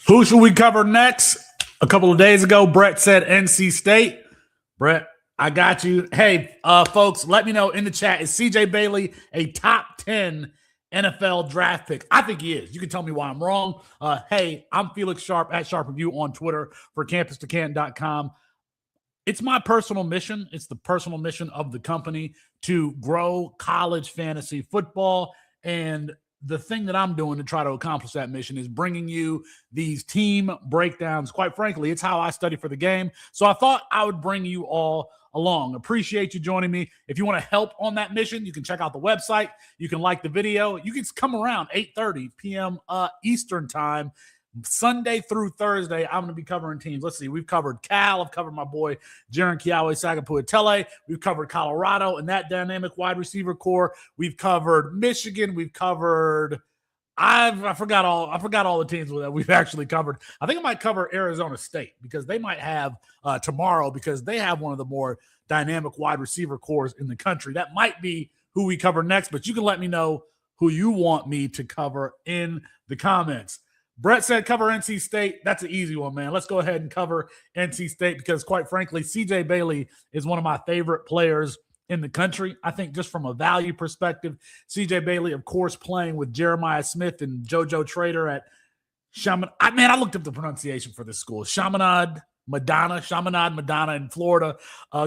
Who should we cover next? A couple of days ago, Brett said NC State. Brett, I got you. Hey, folks, let me know in the chat. Is CJ Bailey a top 10 NFL draft pick? I think he is. You can tell me why I'm wrong. Hey, I'm Felix Sharp at Sharp Review on Twitter for CampusToCanton.com. It's my personal mission. It's the personal mission of the company to grow college fantasy football. And the thing that I'm doing to try to accomplish that mission is bringing you these team breakdowns. Quite frankly, it's how I study for the game. So I thought I would bring you all along. Appreciate you joining me. If you want to help on that mission, you can check out the website. You can like the video. You can come around 8:30 p.m. Eastern time. Sunday through Thursday, I'm going to be covering teams. Let's see. We've covered Cal. I've covered my boy, Jaron Kiawe-Sagapuatele. We've covered Colorado and that dynamic wide receiver core. We've covered Michigan. We've covered I forgot all the teams that we've actually covered. I think I might cover Arizona State because they might have tomorrow because they have one of the more dynamic wide receiver cores in the country. That might be who we cover next, but you can let me know who you want me to cover in the comments. Brett said cover NC State. That's an easy one, man. Let's go ahead and cover NC State because, quite frankly, CJ Bailey is one of my favorite players in the country. I think just from a value perspective, CJ Bailey, of course, playing with Jeremiah Smith and JoJo Trader at Chaminade. I looked up the pronunciation for this school. Chaminade Madonna in Florida,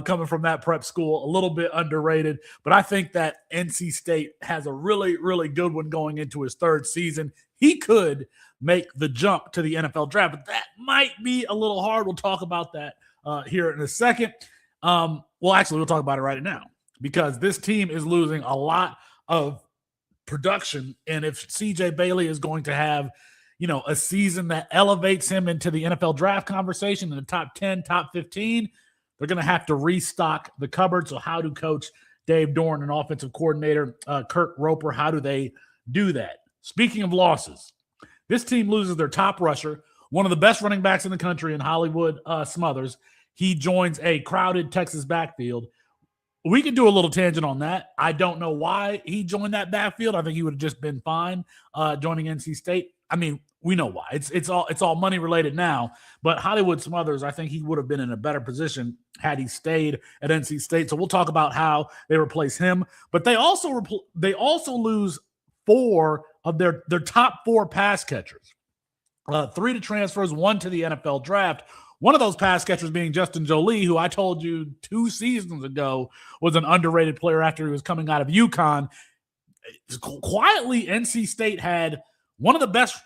coming from that prep school, a little bit underrated. But I think that NC State has a really, really good one going into his third season. He could make the jump to the NFL draft, but that might be a little hard. We'll talk about that here in a second. Actually, we'll talk about it right now because this team is losing a lot of production. And if CJ Bailey is going to have, a season that elevates him into the NFL draft conversation in the top 10, top 15, they're going to have to restock the cupboard. So how do Coach Dave Doeren and offensive coordinator Kirk Roper, how do they do that? Speaking of losses, this team loses their top rusher, one of the best running backs in the country in Hollywood Smothers. He joins a crowded Texas backfield. We could do a little tangent on that. I don't know why he joined that backfield. I think he would have just been fine joining NC State. I mean, we know why. It's all money related now. But Hollywood Smothers, I think he would have been in a better position had he stayed at NC State. So we'll talk about how they replace him. But they also lose 4 of their top 4 pass catchers. 3 to transfers, 1 to the NFL draft. One of those pass catchers being Justin Jolie, who I told you 2 seasons ago was an underrated player after he was coming out of UConn. Quietly, NC State had one of the best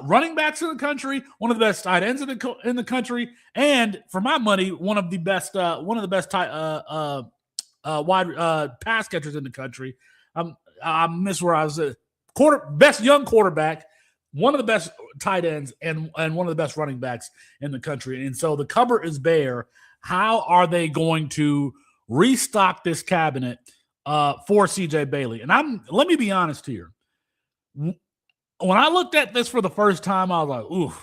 running backs in the country, one of the best tight ends in the country, and for my money, one of the best wide pass catchers in the country. I miss where I was at. Best young quarterback, one of the best tight ends, and one of the best running backs in the country. And so the cupboard is bare. How are they going to restock this cabinet for CJ Bailey? And let me be honest here. When I looked at this for the first time, I was like, ooh,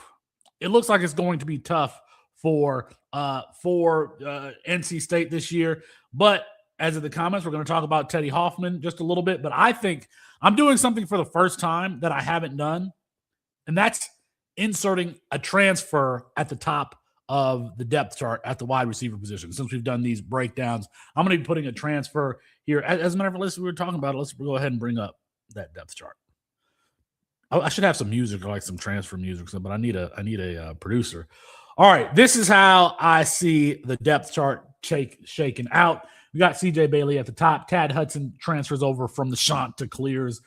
it looks like it's going to be tough for NC State this year. But as of the comments, we're going to talk about Teddy Hoffman just a little bit. But I think I'm doing something for the first time that I haven't done, and that's inserting a transfer at the top of the depth chart at the wide receiver position. Since we've done these breakdowns, I'm going to be putting a transfer here. As a matter of fact, we were talking about it. Let's go ahead and bring up that depth chart. I should have some music, like some transfer music, but I need a producer. All right, this is how I see the depth chart shaken out. We got CJ Bailey at the top. Tad Hudson transfers over from the Chanticleers,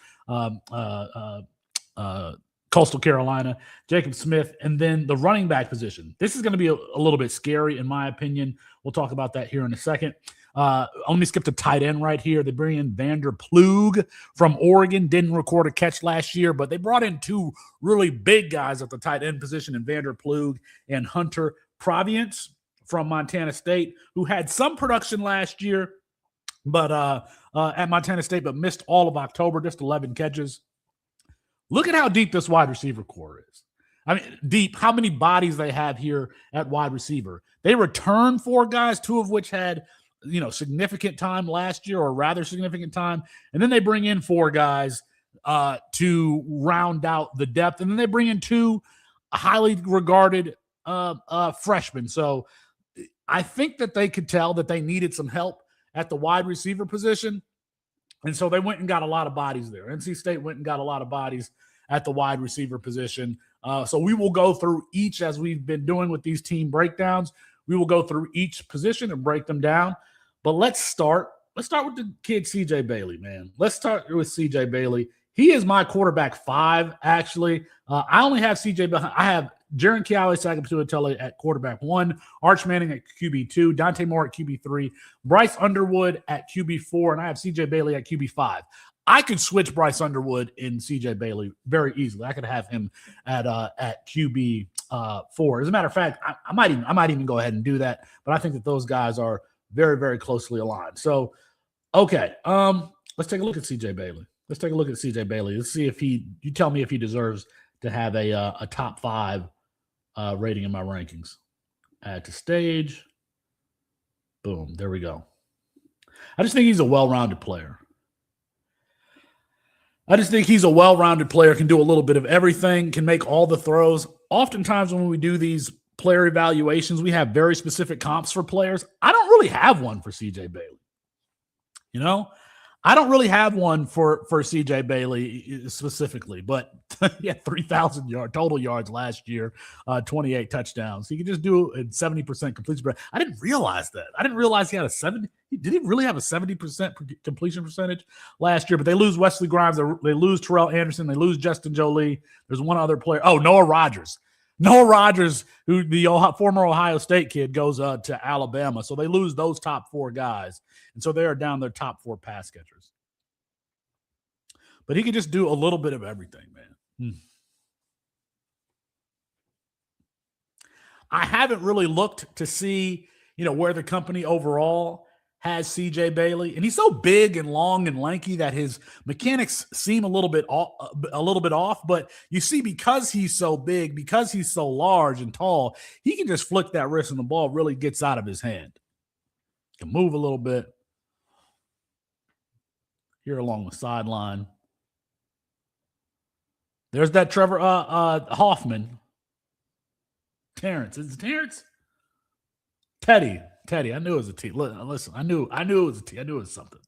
Coastal Carolina. Jacob Smith, and then the running back position. This is going to be a little bit scary, in my opinion. We'll talk about that here in a second. Let me skip to tight end right here. They bring in Vander Plug from Oregon. Didn't record a catch last year, but they brought in 2 really big guys at the tight end position in Vander Plug and Hunter Provience from Montana State, who had some production last year, but at Montana State, but missed all of October, just 11 catches. Look at how deep this wide receiver core is. I mean, deep, how many bodies they have here at wide receiver. They returned 4 guys, 2 of which had significant time last year or rather significant time. And then they bring in 4 guys to round out the depth. And then they bring in 2 highly regarded freshman. So I think that they could tell that they needed some help at the wide receiver position. And so they went and got a lot of bodies there. NC State went and got a lot of bodies at the wide receiver position. So we will go through each, as we've been doing with these team breakdowns. We will go through each position and break them down. But let's start with the kid CJ Bailey, man. Let's start with CJ Bailey. He is my quarterback 5, actually. I only have CJ behind. I have Jaron Kiawe Sagapatuatele at quarterback 1, Arch Manning at QB 2, Dante Moore at QB 3, Bryce Underwood at QB 4, and I have CJ Bailey at QB 5. I could switch Bryce Underwood and CJ Bailey very easily. I could have him at QB 4. As a matter of fact, I might even go ahead and do that. But I think that those guys are very, very closely aligned. So, okay, let's take a look at CJ Bailey. Let's see if you tell me if he deserves to have a top 5 rating in my rankings. Add to stage. Boom. There we go. I just think he's a well-rounded player. Can do a little bit of everything, can make all the throws. Oftentimes when we do these player evaluations, we have very specific comps for players. I don't really have one for CJ Bailey. I don't really have one for CJ Bailey specifically, but he had 3,000 total yards last year, 28 touchdowns. He could just do a 70% completion rate. I didn't realize that. I didn't realize he had a 70. Did he really have a 70% completion percentage last year? But they lose Wesley Grimes. They lose Terrell Anderson. They lose Justin Jolie. There's one other player. Oh, Noah Rogers. Noah Rogers, who the former Ohio State kid, goes to Alabama. So they lose those top 4 guys. And so they are down their top 4 pass catchers. But he could just do a little bit of everything, man. I haven't really looked to see, where the company overall has CJ Bailey. And he's so big and long and lanky that his mechanics seem a little bit off. But you see, because he's so big, because he's so large and tall, he can just flick that wrist and the ball really gets out of his hand. Can move a little bit here along the sideline. There's that Trevor Hoffman. Terrence. Is it Terrence? Teddy. I knew it was a T. Listen, I knew it was a T. I knew it was something.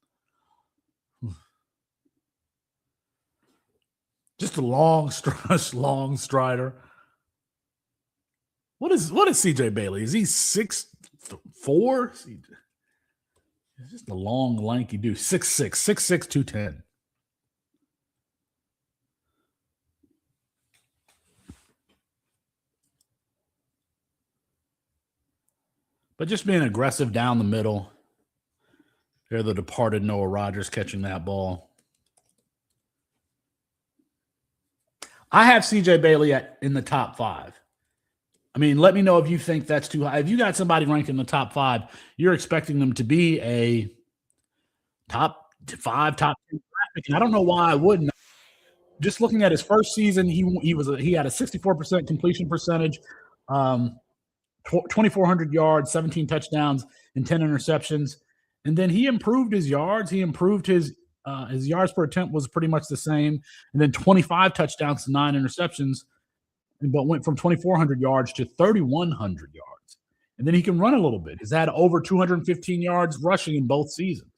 Just a long strider. What is CJ Bailey? Is he 6'4"? He's just a long, lanky dude. 6'6", 210. But just being aggressive down the middle. They're the departed Noah Rogers catching that ball. I have CJ Bailey in the top 5. I mean, let me know if you think that's too high. If you got somebody ranked in the top 5, you're expecting them to be a top 5, top 10 graphic. And I don't know why I wouldn't. Just looking at his first season, he had a 64% completion percentage. 2,400 yards, 17 touchdowns, and 10 interceptions. And then he improved his yards. He improved his yards per attempt was pretty much the same. And then 25 touchdowns, 9 interceptions, but went from 2,400 yards to 3,100 yards. And then he can run a little bit. He's had over 215 yards rushing in both seasons.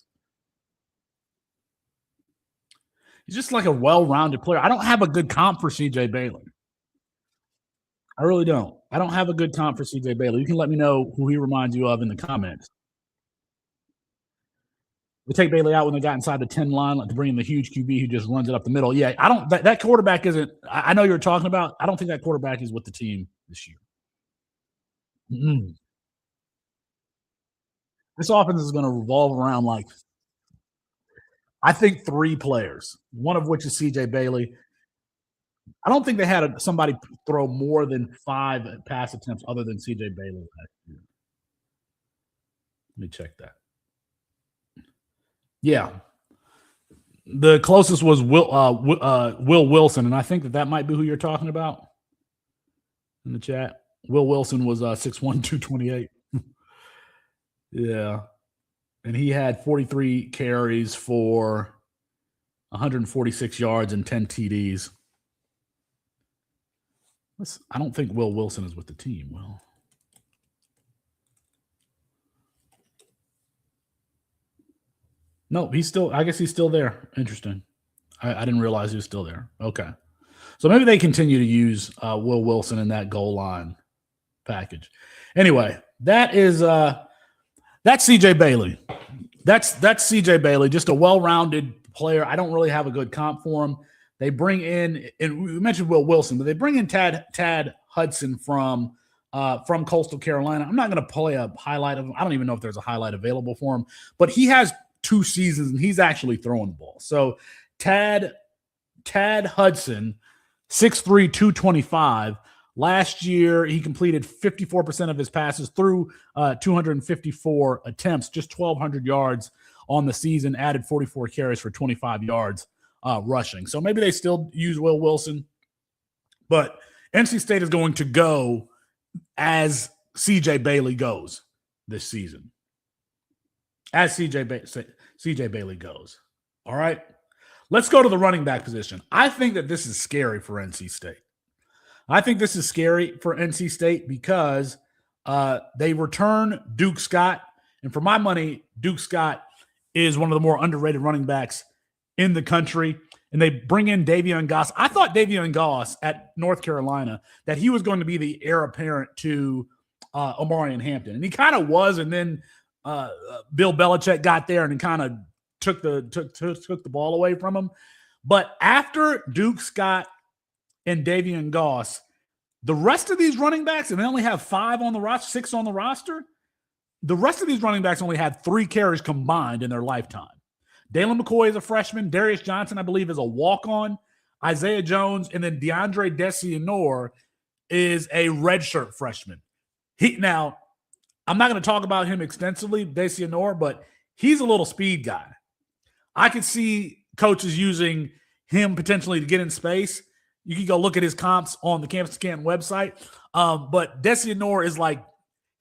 He's just like a well-rounded player. I don't have a good comp for CJ Bailey. I really don't. I don't have a good comp for CJ Bailey. You can let me know who he reminds you of in the comments. We take Bailey out when they got inside the 10 line, like to bring in the huge QB who just runs it up the middle. Yeah, I don't. That quarterback isn't. I know you're talking about. I don't think that quarterback is with the team this year. Mm-hmm. This offense is going to revolve around I think 3 players, one of which is CJ Bailey. I don't think they had somebody throw more than 5 pass attempts other than CJ Bailey last year. Let me check that. Yeah. The closest was Will Wilson, and I think that might be who you're talking about in the chat. Will Wilson was 6'1", 228. Yeah. And he had 43 carries for 146 yards and 10 TDs. I don't think Will Wilson is with the team. Well, no, he's still. I guess he's still there. Interesting. I didn't realize he was still there. Okay, so maybe they continue to use Will Wilson in that goal line package. Anyway, that's CJ Bailey. That's CJ Bailey, just a well-rounded player. I don't really have a good comp for him. They bring in, and we mentioned Will Wilson, but they bring in Tad Hudson from Coastal Carolina. I'm not going to play a highlight of him. I don't even know if there's a highlight available for him, but he has 2 seasons and he's actually throwing the ball. So Tad Hudson, 6'3", 225. Last year, he completed 54% of his passes through 254 attempts, just 1,200 yards on the season, added 44 carries for 25 yards rushing. So maybe they still use Will Wilson, but NC State is going to go as CJ Bailey goes this season. As CJ Bailey goes. All right. Let's go to the running back position. I think that this is scary for NC State. I think this is scary for NC State because they return Duke Scott. And for my money, Duke Scott is one of the more underrated running backs in the country. And they bring in Davion Goss. I thought Davion Goss at North Carolina, that he was going to be the heir apparent to Omarion Hampton. And he kind of was. And then Bill Belichick got there and kind of took the ball away from him. But after Duke Scott and Davion Goss, the rest of these running backs, and they only have 5 on the roster, 6 on the roster, the rest of these running backs only had 3 carries combined in their lifetime. Dalen McCoy is a freshman. Darius Johnson, I believe, is a walk-on. Isaiah Jones, and then DeAndre Desianor is a redshirt freshman. Now, I'm not going to talk about him extensively, Desianor, but he's a little speed guy. I could see coaches using him potentially to get in space. You can go look at his comps on the Campus Canton website. But Desianor is like,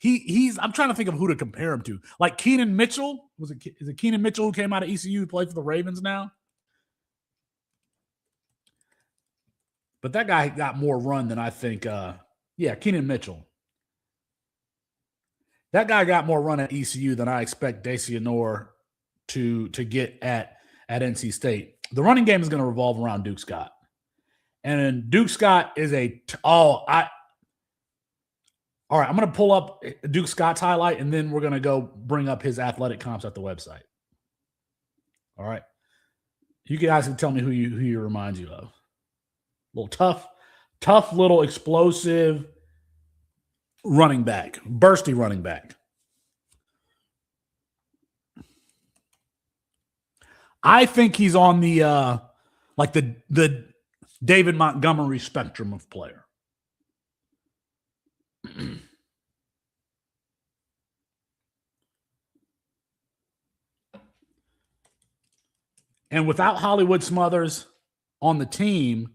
I'm trying to think of who to compare him to. Like Keenan Mitchell. Is it Keenan Mitchell who came out of ECU, played for the Ravens now? But that guy got more run than I think. Keenan Mitchell. That guy got more run at ECU than I expect Desianor to get at NC State. The running game is going to revolve around Duke Scott. And Duke Scott is all right, I'm going to pull up Duke Scott's highlight, and then we're going to go bring up his athletic comps at the website. All right. You guys can tell me who he reminds you of. A little tough little explosive running back, bursty running back. I think he's on the the David Montgomery spectrum of player. And without Hollywood Smothers on the team,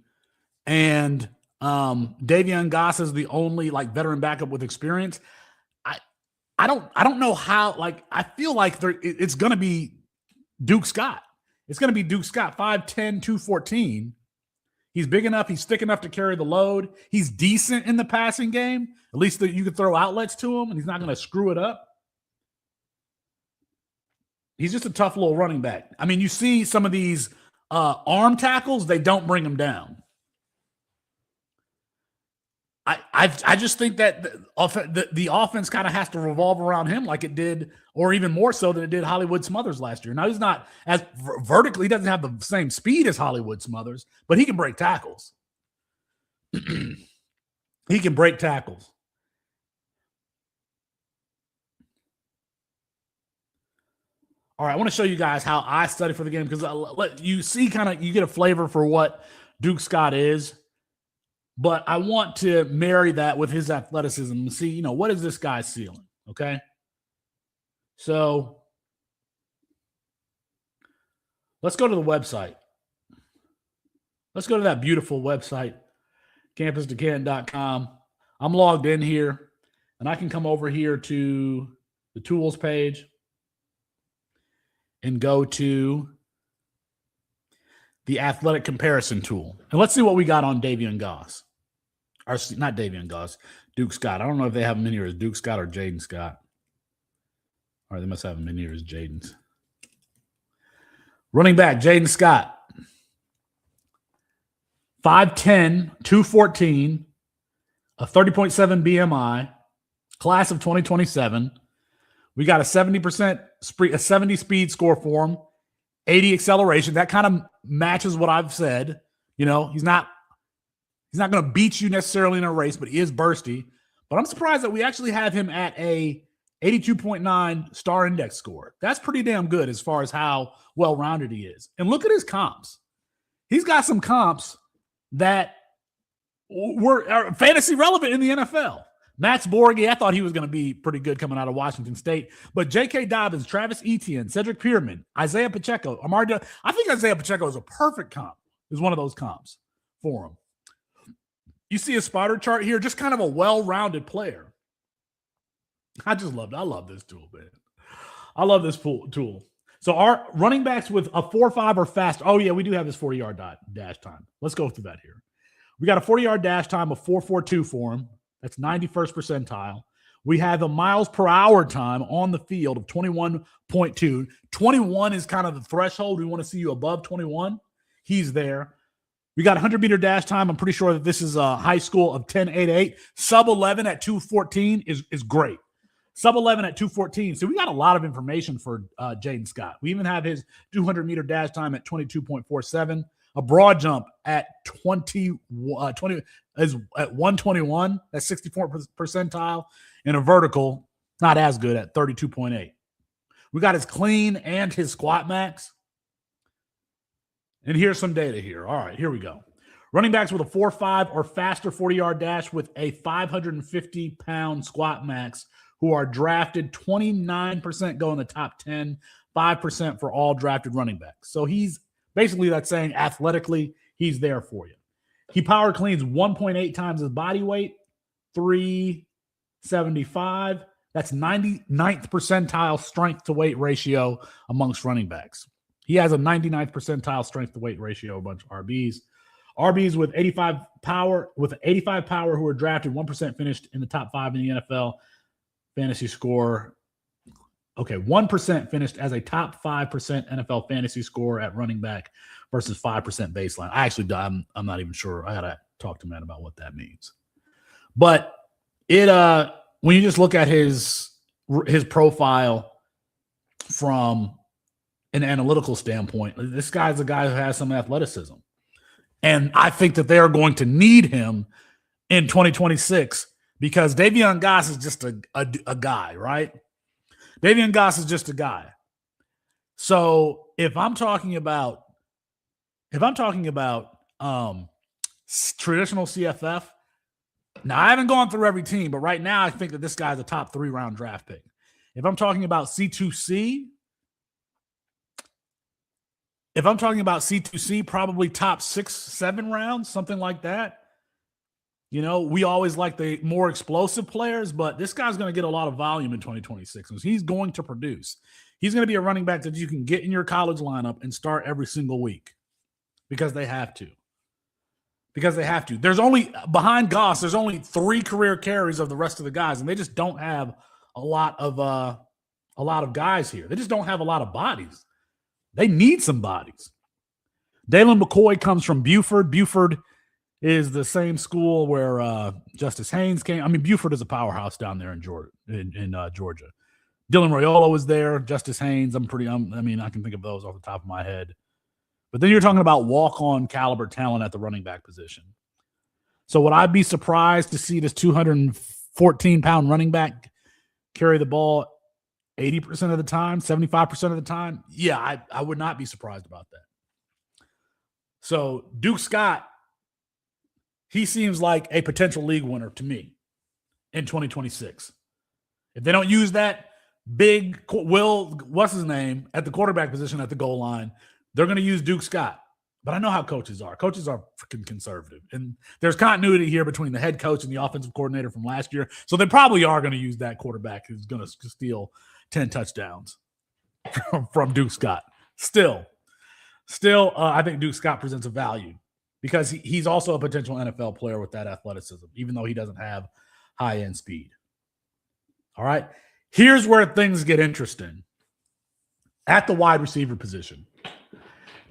and Davion Goss is the only veteran backup with experience, I don't know how. I feel like it's going to be Duke Scott. It's going to be Duke Scott, 5'10", 214. He's big enough. He's thick enough to carry the load. He's decent in the passing game. At least you could throw outlets to him, and he's not going to screw it up. He's just a tough little running back. I mean, you see some of these arm tackles, they don't bring him down. I just think that the offense kind of has to revolve around him like it did, or even more so than it did Hollywood Smothers last year. Now, he's not as vertically, he doesn't have the same speed as Hollywood Smothers, but he can break tackles. He can break tackles. All right, I want to show you guys how I study for the game, because you see you get a flavor for what Duke Scott is. But I want to marry that with his athleticism and see, what is this guy's ceiling, okay? So let's go to the website. Let's go to that beautiful website, campusdecanton.com. I'm logged in here, and I can come over here to the tools page and go to the athletic comparison tool. And let's see what we got on Davion Goss. Or not Davion Goss, Duke Scott. I don't know if they have him in here as Duke Scott or Jaden Scott. All right, they must have him in here as Jaden's. Running back, Jaden Scott. 5'10", 214, a 30.7 BMI, class of 2027. We got a 70 speed score for him, 80 acceleration. That kind of matches what I've said. You know, he's not going to beat you necessarily in a race, but he is bursty. But I'm surprised that we actually have him at a 82.9 star index score. That's pretty damn good as far as how well-rounded he is. And look at his comps. He's got some comps that were fantasy relevant in the NFL. Max Borghi, I thought he was going to be pretty good coming out of Washington State. But J.K. Dobbins, Travis Etienne, Cedric Pierman, Isaiah Pacheco, I think Isaiah Pacheco is a perfect comp. Is one of those comps for him. You see a spider chart here, just kind of a well-rounded player. I love this tool, man. I love this tool. So our running backs with a 4.5 or faster. Oh, yeah, we do have this 40-yard dash time. Let's go through that here. We got a 40-yard dash time of 4.42 for him. That's 91st percentile. We have a miles per hour time on the field of 21.2. 21 is kind of the threshold. We want to see you above 21. He's there. We got 100-meter dash time. I'm pretty sure that this is a high school of 10.88. Sub 11 at 2:14 is great. Sub 11 at 2:14. So we got a lot of information for Jaden Scott. We even have his 200-meter dash time at 22.47. A broad jump at 20 is at 121. That's 64th percentile. And a vertical, not as good, at 32.8. We got his clean and his squat max. And here's some data here. All right, here we go. Running backs with a 4.5 or faster 40-yard dash with a 550-pound squat max who are drafted, 29% go in the top 10, 5% for all drafted running backs. So he's basically, that's saying athletically, he's there for you. He power cleans 1.8 times his body weight, 375. That's 99th percentile strength to weight ratio amongst running backs. He has a 99th percentile strength to weight ratio, a bunch of RBs. RBs with 85 power who are drafted, 1% finished in the top 5 in the NFL. Fantasy score. Okay, 1% finished as a top 5% NFL fantasy score at running back versus 5% baseline. I'm not even sure. I gotta talk to Matt about what that means. But when you just look at his profile from an analytical standpoint, this guy's a guy who has some athleticism. And I think that they are going to need him in 2026 because Davion Goss is just a guy, right? Davion Goss is just a guy. So if I'm talking about traditional CFF, now I haven't gone through every team, but right now I think that this guy's a top 3-round draft pick. If I'm talking about C2C, probably top 6-7 rounds, something like that. You know, we always like the more explosive players, but this guy's going to get a lot of volume in 2026. He's going to produce. He's going to be a running back that you can get in your college lineup and start every single week because they have to. There's only, behind Goss, there's only 3 career carries of the rest of the guys, and they just don't have a lot of guys here. They just don't have a lot of bodies. They need some bodies. Dalen McCoy comes from Buford. Buford is the same school where Justice Haynes came. I mean, Buford is a powerhouse down there in Georgia. Dylan Raiola was there. Justice Haynes. I can think of those off the top of my head. But then you're talking about walk-on caliber talent at the running back position. So would I be surprised to see this 214-pound running back carry the ball 80% of the time, 75% of the time? Yeah, I would not be surprised about that. So Duke Scott, he seems like a potential league winner to me in 2026. If they don't use that big what's his name at the quarterback position at the goal line, they're going to use Duke Scott. But I know how coaches are. Coaches are freaking conservative. And there's continuity here between the head coach and the offensive coordinator from last year. So they probably are going to use that quarterback who's going to steal 10 touchdowns from Duke Scott. Still, I think Duke Scott presents a value because he's also a potential NFL player with that athleticism, even though he doesn't have high-end speed. All right. Here's where things get interesting. At the wide receiver position,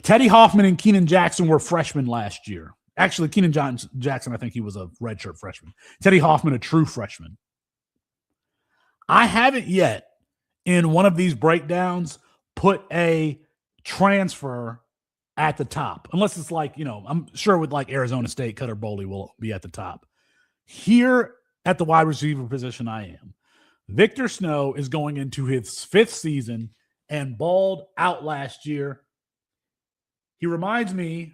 Teddy Hoffman and Keenan Jackson were freshmen last year. Actually, Keenan Jackson, I think he was a redshirt freshman. Teddy Hoffman, a true freshman. I haven't yet, in one of these breakdowns, put a transfer at the top, unless it's like, I'm sure with like Arizona State, Cutter Boley will be at the top. Here at the wide receiver position, I am. Victor Snow is going into his 5th season and balled out last year. He reminds me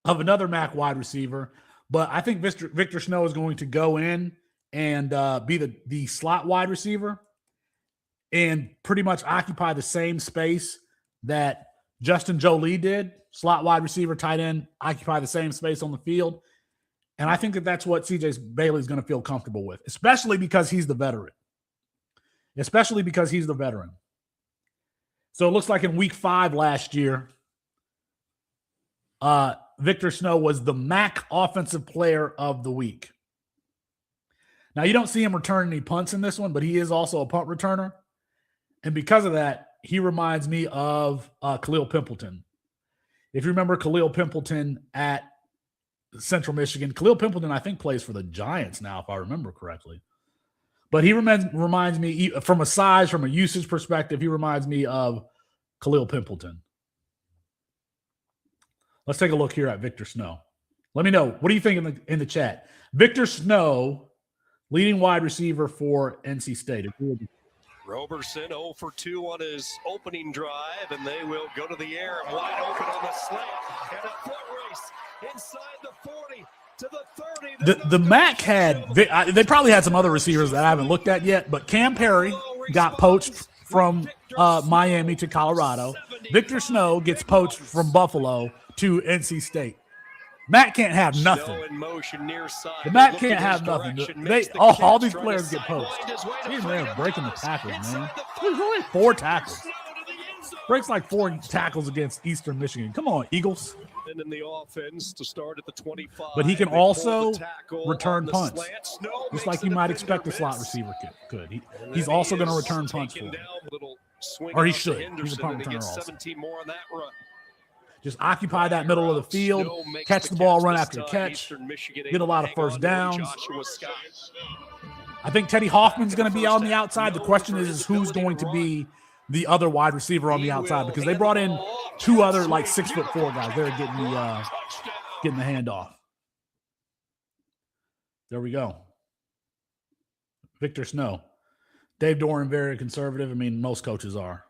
of another MAC wide receiver, but I think Victor Snow is going to go in and be the slot wide receiver and pretty much occupy the same space that Justin Jolie did. Slot wide receiver, tight end, occupy the same space on the field. And I think that's what C.J. Bailey is going to feel comfortable with, especially because he's the veteran. So it looks like in week 5 last year, Victor Snow was the MAC Offensive Player of the Week. Now, you don't see him return any punts in this one, but he is also a punt returner. And because of that, he reminds me of Khalil Pimpleton. If you remember Khalil Pimpleton at Central Michigan, Khalil Pimpleton, I think, plays for the Giants now, if I remember correctly. But he reminds me, from a size, from a usage perspective, he reminds me of Khalil Pimpleton. Let's take a look here at Victor Snow. Let me know. What do you think in the chat? Victor Snow, leading wide receiver for NC State. Roberson 0 for 2 on his opening drive, and they will go to the air and wide open on the slant. And a foot race inside the 40 to the 30. The MAC had, they probably had some other receivers that I haven't looked at yet, but Cam Perry got poached from Miami to Colorado. Victor Snow gets poached from Buffalo to NC State. Matt can't have nothing. The Matt can't have nothing. All these players get poached. He's there breaking the tackles, man. There's only 4 tackles. Breaks like 4 tackles against Eastern Michigan. Come on, Eagles. In the offense to start at the 25. But he can also return punts, just like you might expect a slot receiver could. He's also going to return punts for him. Or he should. He's a punt returner also. Just occupy that middle of the field, catch the ball, run after the catch, get a lot of first downs. I think Teddy Hoffman's going to be on the outside. The question is who's going to be the other wide receiver on the outside, because they brought in 2 other like 6'4" guys. They're getting the handoff. There we go. Victor Snow. Dave Doran, very conservative. I mean, most coaches are.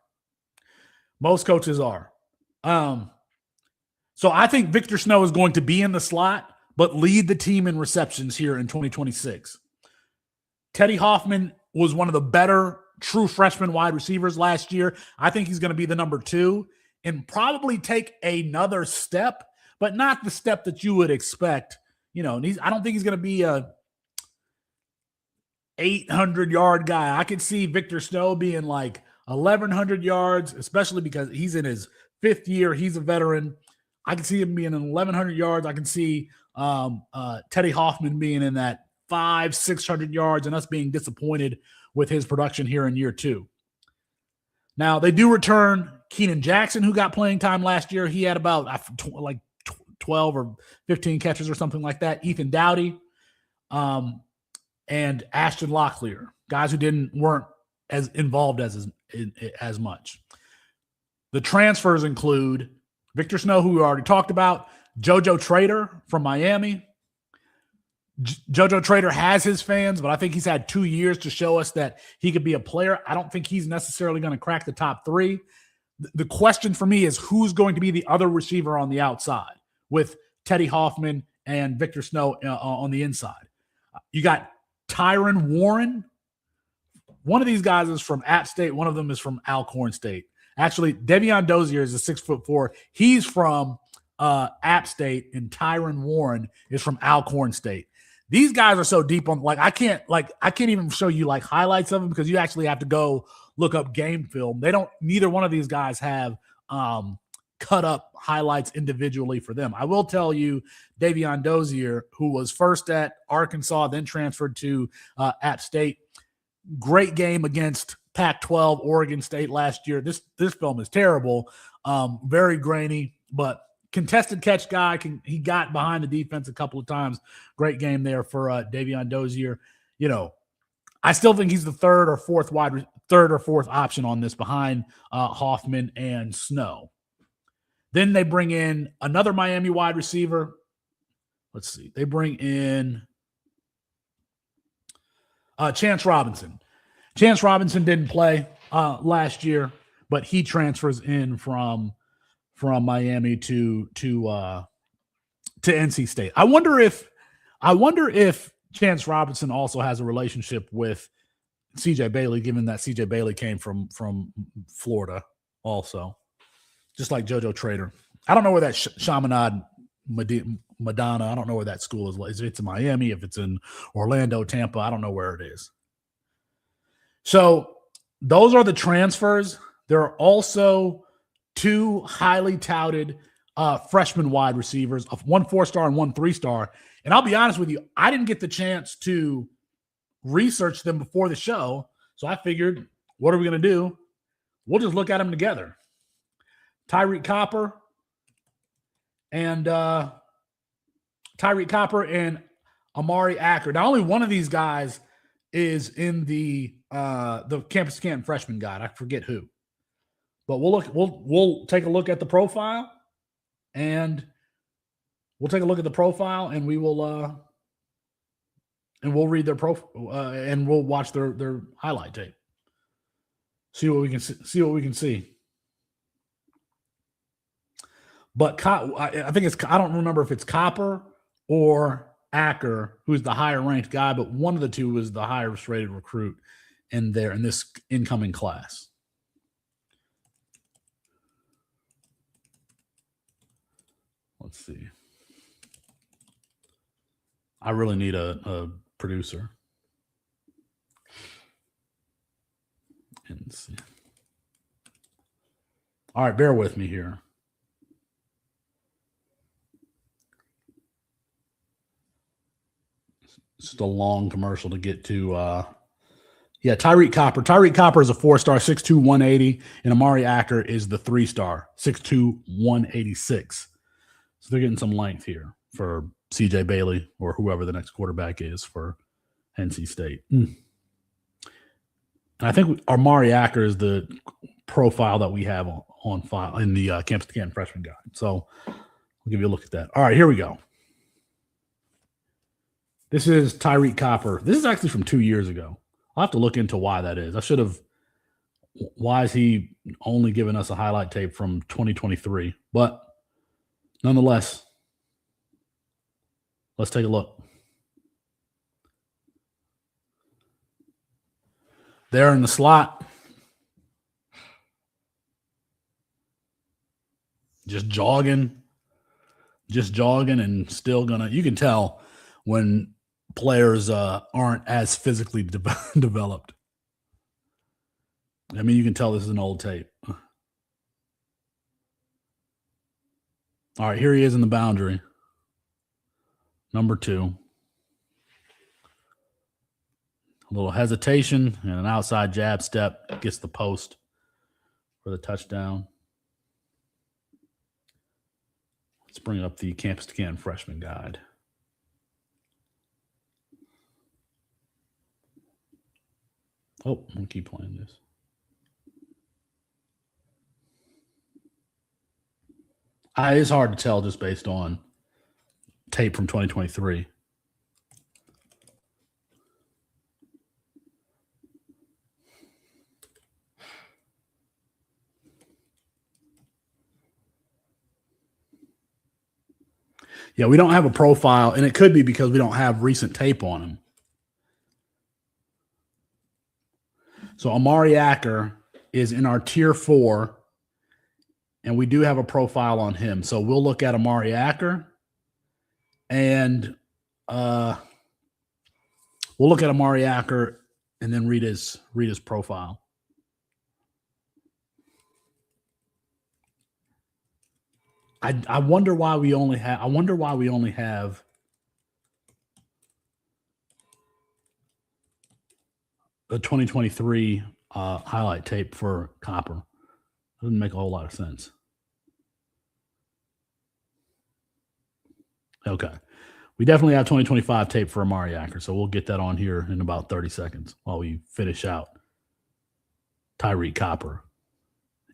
So I think Victor Snow is going to be in the slot, but lead the team in receptions here in 2026. Teddy Hoffman was one of the better true freshman wide receivers last year. I think he's going to be the number 2 and probably take another step, but not the step that you would expect. I don't think he's going to be a 800-yard guy. I could see Victor Snow being like 1,100 yards, especially because he's in his 5th year. He's a veteran. I can see him being in 1,100 yards. I can see Teddy Hoffman being in that 500-600 yards and us being disappointed with his production here in year 2. Now, they do return Keenan Jackson, who got playing time last year. He had about 12 or 15 catches or something like that. Ethan Dowdy and Ashton Locklear, guys who weren't as involved as much. The transfers include Victor Snow, who we already talked about, JoJo Trader from Miami. JoJo Trader has his fans, but I think he's had 2 years to show us that he could be a player. I don't think he's necessarily going to crack the top 3. The question for me is who's going to be the other receiver on the outside with Teddy Hoffman and Victor Snow on the inside. You got Tyron Warren. One of these guys is from App State. One of them is from Alcorn State. Actually, Devion Dozier is a 6'4". He's from App State, and Tyron Warren is from Alcorn State. These guys are so deep on I can't even show you like highlights of them because you actually have to go look up game film. Neither one of these guys have cut up highlights individually for them. I will tell you, Davion Dozier, who was first at Arkansas, then transferred to App State, great game against Pac-12 Oregon State last year. This film is terrible, very grainy, but contested catch guy. He got behind the defense a couple of times. Great game there for Davion Dozier. You know, I still think he's the third or fourth option on this behind Hoffman and Snow. Then they bring in another Miami wide receiver. Let's see. They bring in Chance Robinson. Chance Robinson didn't play last year, but he transfers in from Miami to NC State. I wonder if Chance Robinson also has a relationship with CJ Bailey, given that CJ Bailey came from Florida also, just like JoJo Trader. I don't know where that Chaminade Madonna, I don't know where that school is. If it's in Miami, if it's in Orlando, Tampa, I don't know where it is. So those are the transfers. There are also two highly touted freshman wide receivers, one 4-star and one 3-star. And I'll be honest with you, I didn't get the chance to research them before the show. So I figured, what are we going to do? We'll just look at them together. Tyreek Copper and Amari Acker. Now, only one of these guys is in the Campus Canton freshman guide. I forget who. But we'll take a look at the profile, and we will we'll read their profile and we'll watch their highlight tape. See what we can see. But I think I don't remember if it's Copper or Acker who's the higher ranked guy, but one of the two was the highest rated recruit in this incoming class. Let's see. I really need a producer. Let's see. All right, bear with me here. It's just a long commercial to get to. Tyreek Copper. Tyreek Copper is a 4-star, 6'2", 180, and Amari Acker is the 3-star, 6'2", 186. So they're getting some length here for CJ Bailey or whoever the next quarterback is for NC State. And I think Amari Acker is the profile that we have on file in the Campus Canton freshman guide. So we'll give you a look at that. All right, here we go. This is Tyreek Copper. This is actually from 2 years ago. I'll have to look into why that is. Why is he only giving us a highlight tape from 2023? But nonetheless, let's take a look. There in the slot, just jogging and still gonna, you can tell when players aren't as physically developed. I mean, you can tell this is an old tape. All right, here he is in the boundary. Number 2. A little hesitation and an outside jab step. Gets the post for the touchdown. Let's bring up the Campus Canton freshman guide. Oh, I'm going to keep playing this. It's hard to tell just based on tape from 2023. Yeah, we don't have a profile, and it could be because we don't have recent tape on him. So Amari Acker is in our tier 4, and we do have a profile on him. So we'll look at Amari Acker, and we'll look at Amari Acker and then read his profile. I wonder why we only have the 2023 highlight tape for Copper. Doesn't make a whole lot of sense. Okay. We definitely have 2025 tape for Amari Acker, so we'll get that on here in about 30 seconds while we finish out Tyreek Copper.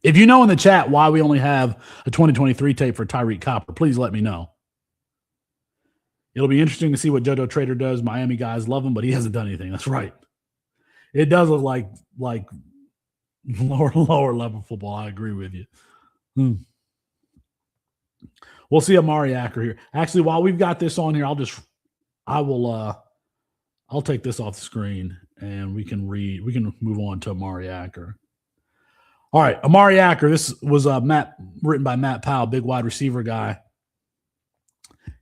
If you know in the chat why we only have a 2023 tape for Tyreek Copper, please let me know. It'll be interesting to see what JoJo Trader does. Miami guys love him, but he hasn't done anything. That's right. It does look like lower level football. I agree with you. We'll see Amari Acker here. Actually, while we've got this on here, I'll take this off the screen and we can move on to Amari Acker. All right, Amari Acker. This was written by Matt Powell, big wide receiver guy.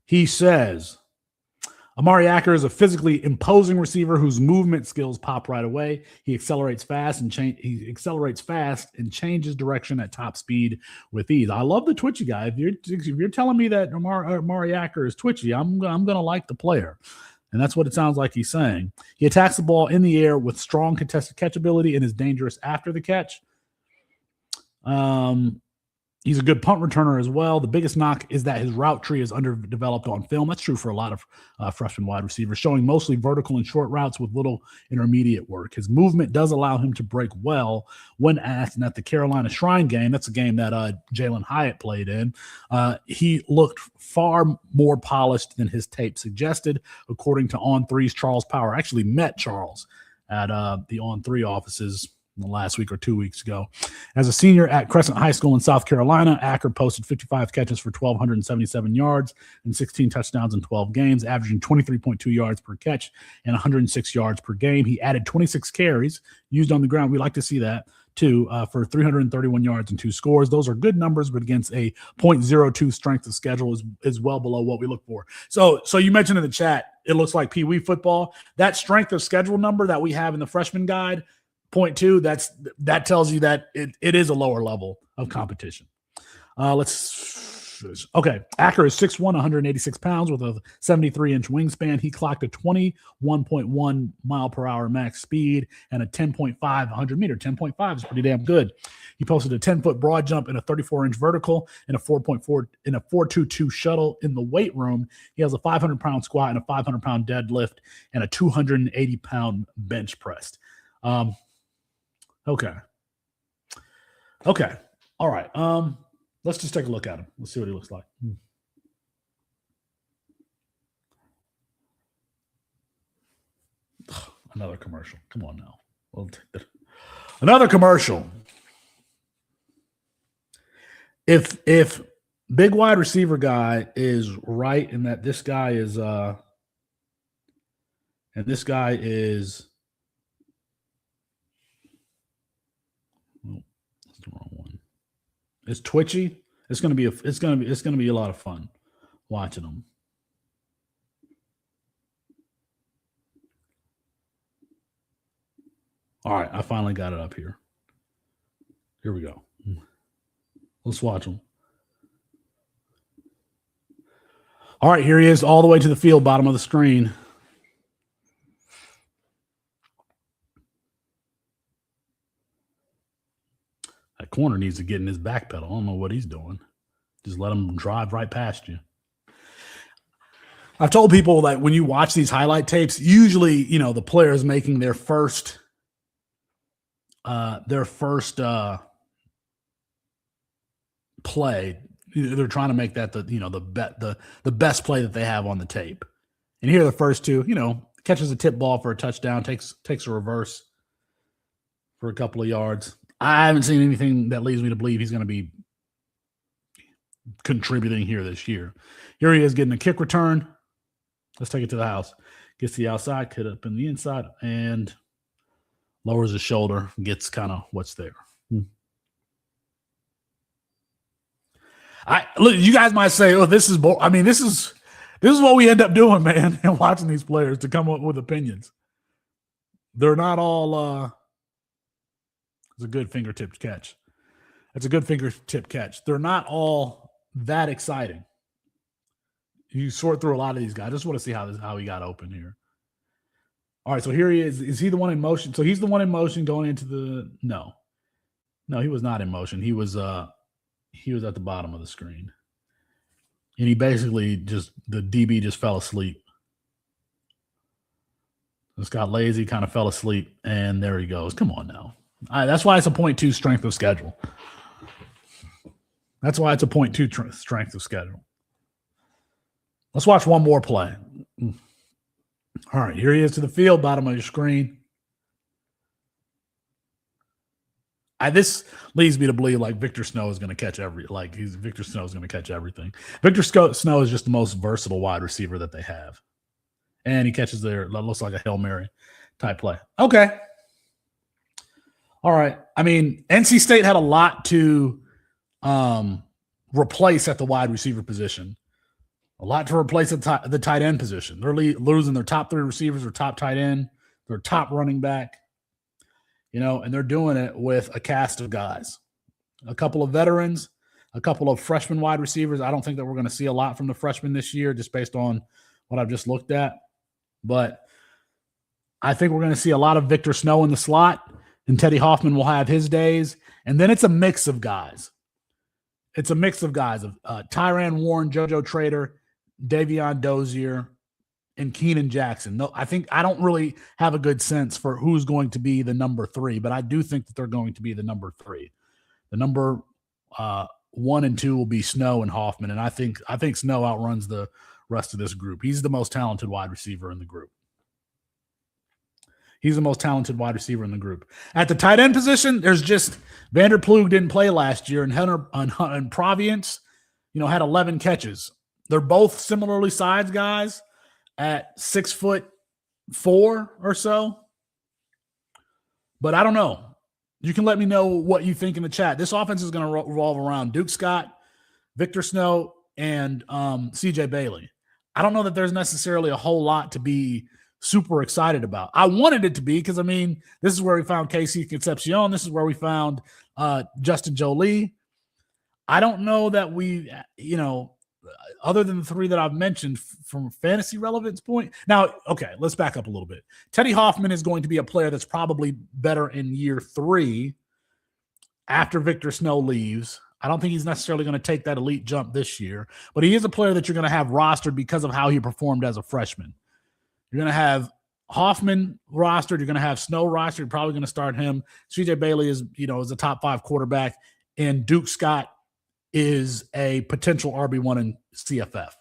He says, Amari Acker is a physically imposing receiver whose movement skills pop right away. He accelerates fast and changes direction at top speed with ease. I love the twitchy guy. If you're telling me that Amari Acker is twitchy, I'm gonna like the player. And that's what it sounds like he's saying. He attacks the ball in the air with strong contested catchability and is dangerous after the catch. He's a good punt returner as well. The biggest knock is that his route tree is underdeveloped on film. That's true for a lot of freshman wide receivers, showing mostly vertical and short routes with little intermediate work. His movement does allow him to break well when asked. And at the Carolina Shrine game, that's a game that Jalen Hyatt played in, he looked far more polished than his tape suggested, according to On3's Charles Power. I actually met Charles at the On3 offices last week or 2 weeks ago. As a senior at Crescent High School in South Carolina, Acker posted 55 catches for 1,277 yards and 16 touchdowns in 12 games, averaging 23.2 yards per catch and 106 yards per game. He added 26 carries used on the ground. We like to see that too, for 331 yards and 2 scores. Those are good numbers, but against a .02 strength of schedule is well below what we look for. So you mentioned in the chat, it looks like Pee Wee football. That strength of schedule number that we have in the freshman guide, 0.2, that tells you that it is a lower level of competition. Acker is 6'1", 186 pounds with a 73-inch wingspan. He clocked a 21.1 mile per hour max speed and a 10.5 100 meter. 10.5 is pretty damn good. He posted a 10-foot broad jump and a 34-inch vertical and a 4.4 in a 4.22 shuttle in the weight room. He has a 500-pound squat and a 500-pound deadlift and a 280-pound bench press. Okay. All right. Let's just take a look at him. Let's see what he looks like. Another commercial. Come on now. We'll take that. Another commercial. If big wide receiver guy is right in that this guy is and this guy is the wrong one. It's twitchy. It's gonna be a lot of fun watching them. All right, I finally got it up here. Here we go. Let's watch him. All right, here he is, all the way to the field, bottom of the screen. That corner needs to get in his back pedal. I don't know what he's doing. Just let him drive right past you. I've told people that when you watch these highlight tapes, usually, the player is making their first play. They're trying to make that the best play that they have on the tape. And here are the first two, catches a tip ball for a touchdown, takes a reverse for a couple of yards. I haven't seen anything that leads me to believe he's going to be contributing here this year. Here he is getting a kick return. Let's take it to the house. Gets to the outside, cut up in the inside, and lowers his shoulder, gets kind of what's there. Look, you guys might say, "Oh, this is this is what we end up doing, man," and watching these players to come up with opinions. They're not all it's a good fingertip catch. That's a good fingertip catch. They're not all that exciting. You sort through a lot of these guys. I just want to see how he got open here. All right, so here he is. Is he the one in motion? So he's the one in motion going into the no. No, he was not in motion. He was at the bottom of the screen. And he basically the DB just fell asleep. Just got lazy, kind of fell asleep, and there he goes. Come on now. That's why it's a 0.2 strength of schedule. That's why it's a 0.2 strength of schedule. Let's watch one more play. All right, here he is to the field, bottom of your screen. This leads me to believe like Victor Snow is going to catch Victor Snow is going to catch everything. Victor Snow is just the most versatile wide receiver that they have. And he catches that looks like a Hail Mary type play. Okay. All right. I mean, NC State had a lot to replace at the wide receiver position. A lot to replace at the tight end position. They're losing their top 3 receivers, their top tight end, their top running back. And they're doing it with a cast of guys. A couple of veterans, a couple of freshman wide receivers. I don't think that we're going to see a lot from the freshmen this year just based on what I've just looked at. But I think we're going to see a lot of Victor Snow in the slot, and Teddy Hoffman will have his days. And then it's a mix of guys. It's a mix of guys of Tyran Warren, JoJo Trader, Davion Dozier, and Keenan Jackson. No, I don't really have a good sense for who's going to be the number 3, but I do think that they're going to be the number 3. The number 1 and 2 will be Snow and Hoffman, and I think Snow outruns the rest of this group. He's the most talented wide receiver in the group. He's the most talented wide receiver in the group. At the tight end position, there's just Vanderploeg didn't play last year, and Hunter and Provience, had 11 catches. They're both similarly sized guys at 6'4" or so. But I don't know. You can let me know what you think in the chat. This offense is going to revolve around Duke Scott, Victor Snow, and CJ Bailey. I don't know that there's necessarily a whole lot to be super excited about. I wanted it to be because, this is where we found Casey Concepcion. This is where we found Justin Jolie. I don't know that we, other than the 3 that I've mentioned from a fantasy relevance point. Now, okay, let's back up a little bit. Teddy Hoffman is going to be a player that's probably better in year 3 after Victor Snow leaves. I don't think he's necessarily going to take that elite jump this year, but he is a player that you're going to have rostered because of how he performed as a freshman. You're going to have Hoffman rostered. You're going to have Snow rostered. You're probably going to start him. CJ Bailey is a top 5 quarterback, and Duke Scott is a potential RB1 in CFF.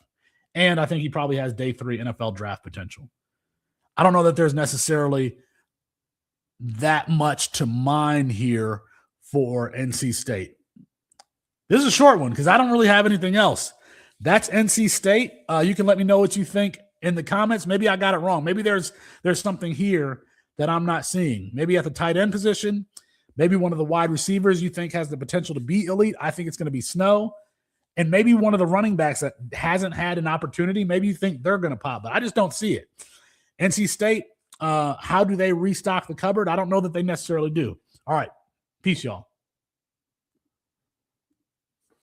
And I think he probably has day 3 NFL draft potential. I don't know that there's necessarily that much to mine here for NC State. This is a short one because I don't really have anything else. That's NC State. You can let me know what you think in the comments. Maybe I got it wrong. Maybe there's something here that I'm not seeing. Maybe at the tight end position, maybe one of the wide receivers you think has the potential to be elite. I think it's going to be Snow. And maybe one of the running backs that hasn't had an opportunity, maybe you think they're going to pop, but I just don't see it. NC State, how do they restock the cupboard? I don't know that they necessarily do. All right. Peace, y'all.